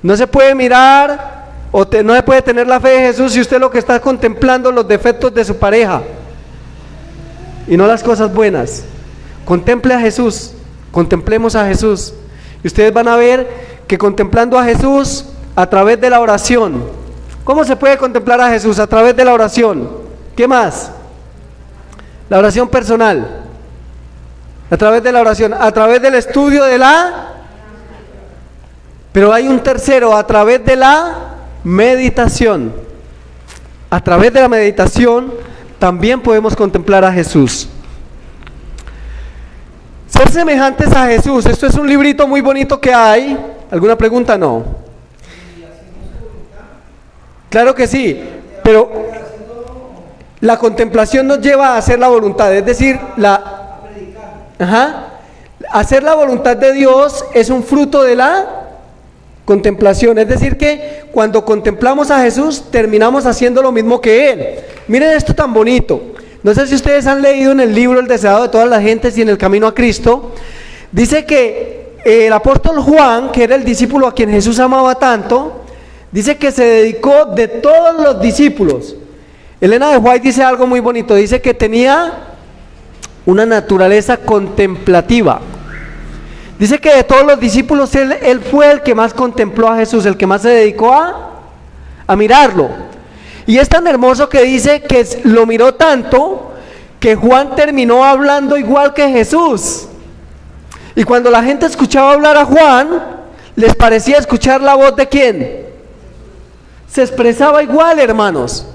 Speaker 1: No se puede mirar no se puede tener la fe de Jesús si usted lo que está contemplando los defectos de su pareja y no las cosas buenas. Contemple a Jesús, contemplemos a Jesús, y ustedes van a ver que contemplando a Jesús a través de la oración. ¿Cómo se puede contemplar a Jesús? A través de la oración. ¿Qué más? La oración personal, a través de la oración, a través del estudio de la... Pero hay un tercero, a través de la meditación. A través de la meditación también podemos contemplar a Jesús. Ser semejantes a Jesús, esto es un librito muy bonito que hay. ¿Alguna pregunta? No. Claro que sí, pero la contemplación nos lleva a hacer la voluntad, es decir, hacer la voluntad de Dios es un fruto de la contemplación, es decir que cuando contemplamos a Jesús terminamos haciendo lo mismo que Él. Miren esto tan bonito. No sé si ustedes han leído en el libro El deseado de todas las gentes y en el camino a Cristo. Dice que el apóstol Juan, que era el discípulo a quien Jesús amaba tanto, dice que se dedicó de todos los discípulos. Elena de White dice algo muy bonito, dice que tenía una naturaleza contemplativa. Dice que de todos los discípulos él fue el que más contempló a Jesús, el que más se dedicó a mirarlo. Y es tan hermoso que dice que lo miró tanto que Juan terminó hablando igual que Jesús. Y cuando la gente escuchaba hablar a Juan, les parecía escuchar la voz de ¿quién? Se expresaba igual, hermanos.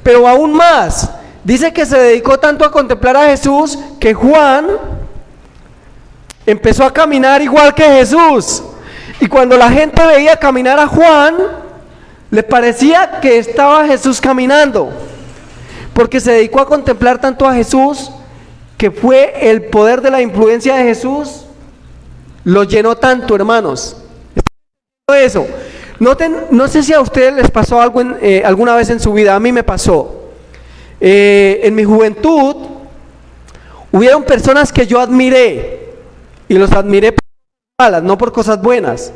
Speaker 1: Pero aún más, dice que se dedicó tanto a contemplar a Jesús que Juan empezó a caminar igual que Jesús. Y cuando la gente veía caminar a Juan, le parecía que estaba Jesús caminando, porque se dedicó a contemplar tanto a Jesús que fue el poder de la influencia de Jesús, lo llenó tanto, hermanos. Eso. Noten, no sé si a ustedes les pasó algo alguna vez en su vida, a mí me pasó. En mi juventud, hubieron personas que yo admiré, y los admiré por cosas malas, no por cosas buenas,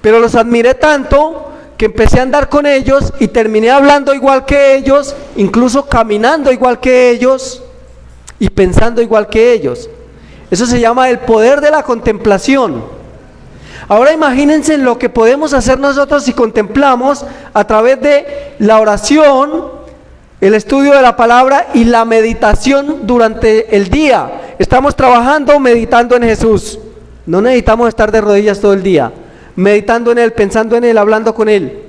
Speaker 1: pero los admiré tanto que empecé a andar con ellos y terminé hablando igual que ellos, incluso caminando igual que ellos y pensando igual que ellos. Eso se llama el poder de la contemplación. Ahora imagínense lo que podemos hacer nosotros si contemplamos a través de la oración, el estudio de la palabra y la meditación durante el día. Estamos trabajando, meditando en Jesús. No necesitamos estar de rodillas todo el día. Meditando en Él, pensando en Él, hablando con Él.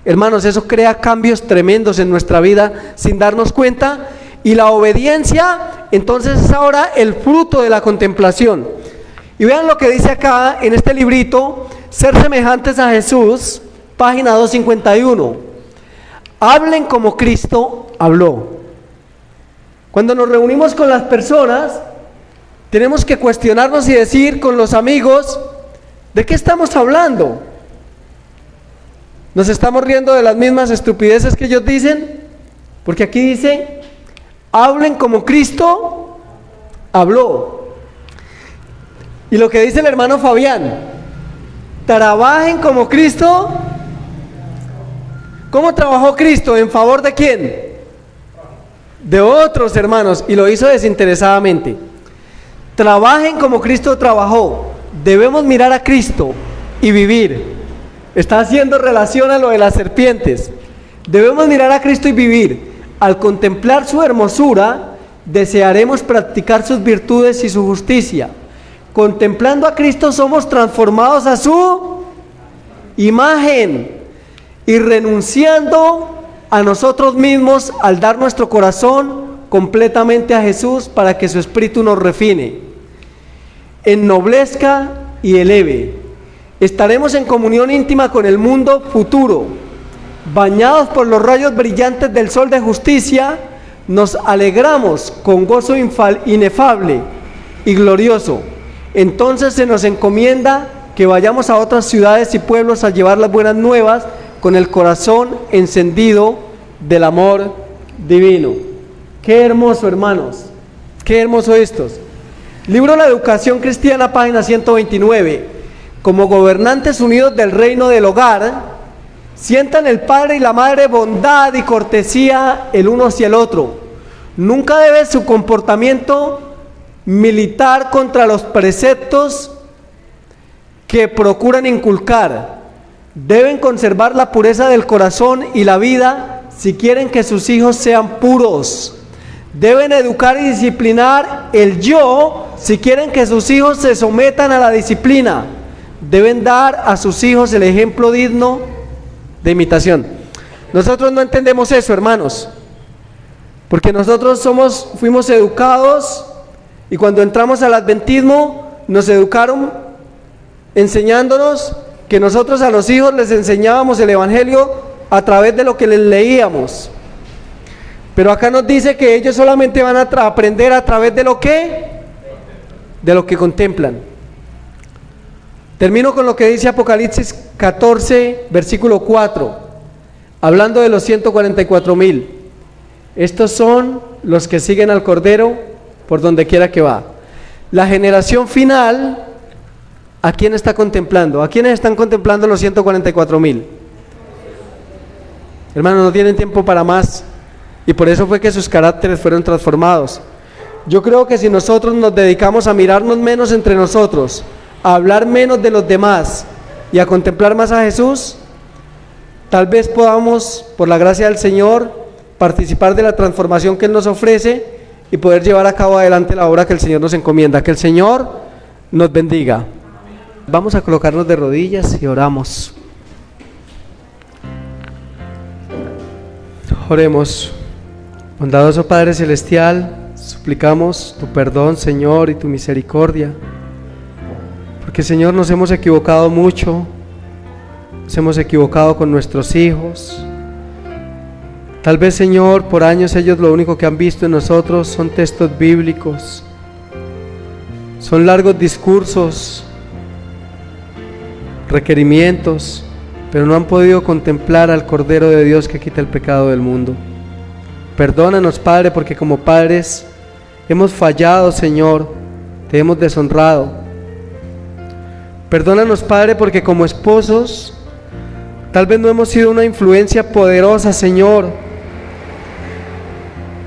Speaker 1: Hermanos, eso crea cambios tremendos en nuestra vida sin darnos cuenta. Y la obediencia, entonces es ahora el fruto de la contemplación. Y vean lo que dice acá en este librito, Ser semejantes a Jesús, página 251. Hablen como Cristo habló. Cuando nos reunimos con las personas, tenemos que cuestionarnos y decir con los amigos, ¿de qué estamos hablando? ¿Nos estamos riendo de las mismas estupideces que ellos dicen? Porque aquí dice, hablen como Cristo habló. Y lo que dice el hermano Fabián, trabajen como Cristo. ¿Cómo trabajó Cristo? ¿En favor de quién? De otros, hermanos, y lo hizo desinteresadamente. Trabajen como Cristo trabajó. Debemos mirar a Cristo y vivir. Está haciendo relación a lo de las serpientes. Debemos mirar a Cristo y vivir. Al contemplar su hermosura, desearemos practicar sus virtudes y su justicia. Contemplando a Cristo somos transformados a su imagen y renunciando a nosotros mismos al dar nuestro corazón completamente a Jesús para que su espíritu nos refine, ennoblezca y eleve. Estaremos en comunión íntima con el mundo futuro bañados por los rayos brillantes del sol de justicia, nos alegramos con gozo inefable y glorioso. Entonces se nos encomienda que vayamos a otras ciudades y pueblos a llevar las buenas nuevas con el corazón encendido del amor divino. Qué hermoso, hermanos, qué hermoso estos. Libro de la Educación Cristiana, página 129. Como gobernantes unidos del reino del hogar, sientan el padre y la madre bondad y cortesía el uno hacia el otro. Nunca debe su comportamiento militar contra los preceptos que procuran inculcar. Deben conservar la pureza del corazón y la vida si quieren que sus hijos sean puros. Deben educar y disciplinar el yo si quieren que sus hijos se sometan a la disciplina. Deben dar a sus hijos el ejemplo digno de imitación. Nosotros no entendemos eso, hermanos, porque nosotros fuimos educados, y cuando entramos al adventismo nos educaron enseñándonos que nosotros a los hijos les enseñábamos el evangelio a través de lo que les leíamos. Pero acá nos dice que ellos solamente van a aprender a través de lo que contemplan. Termino con lo que dice Apocalipsis 14, versículo 4, hablando de los 144,000. Estos son los que siguen al Cordero por donde quiera que va. La generación final, ¿a quién está contemplando? ¿A quiénes están contemplando los 144,000? Hermanos, no tienen tiempo para más, y por eso fue que sus caracteres fueron transformados. Yo creo que si nosotros nos dedicamos a mirarnos menos entre nosotros, a hablar menos de los demás y a contemplar más a Jesús, tal vez podamos, por la gracia del Señor, participar de la transformación que Él nos ofrece y poder llevar a cabo adelante la obra que el Señor nos encomienda. Que el Señor nos bendiga. Vamos a colocarnos de rodillas y oramos. Oremos. Bondadoso Padre Celestial, suplicamos tu perdón, Señor, y tu misericordia, porque, Señor, nos hemos equivocado mucho, nos hemos equivocado con nuestros hijos. Tal vez, Señor, por años ellos lo único que han visto en nosotros son textos bíblicos, son largos discursos, requerimientos, pero no han podido contemplar al Cordero de Dios que quita el pecado del mundo. Perdónanos, Padre, porque como padres hemos fallado, Señor, te hemos deshonrado. Perdónanos, Padre, porque como esposos tal vez no hemos sido una influencia poderosa, Señor.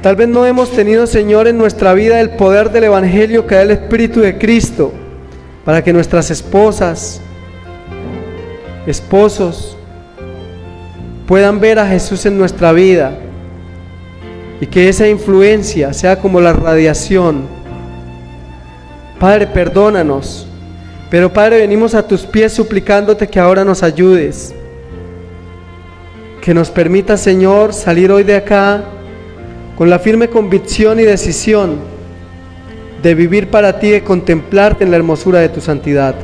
Speaker 1: Tal vez no hemos tenido, Señor, en nuestra vida el poder del Evangelio que da el Espíritu de Cristo, para que nuestras esposas, esposos, puedan ver a Jesús en nuestra vida, y que esa influencia sea como la radiación. Padre, perdónanos, pero, Padre, venimos a tus pies suplicándote que ahora nos ayudes, que nos permitas, Señor, salir hoy de acá con la firme convicción y decisión de vivir para ti, de contemplarte en la hermosura de tu santidad.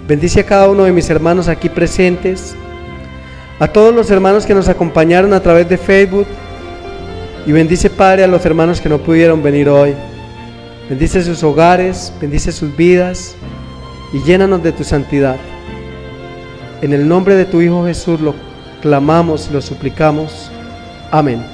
Speaker 1: Bendice a cada uno de mis hermanos aquí presentes, a todos los hermanos que nos acompañaron a través de Facebook, y bendice, Padre, a los hermanos que no pudieron venir hoy. Bendice sus hogares, bendice sus vidas y llénanos de tu santidad. En el nombre de tu Hijo Jesús lo clamamos y lo suplicamos. Amén.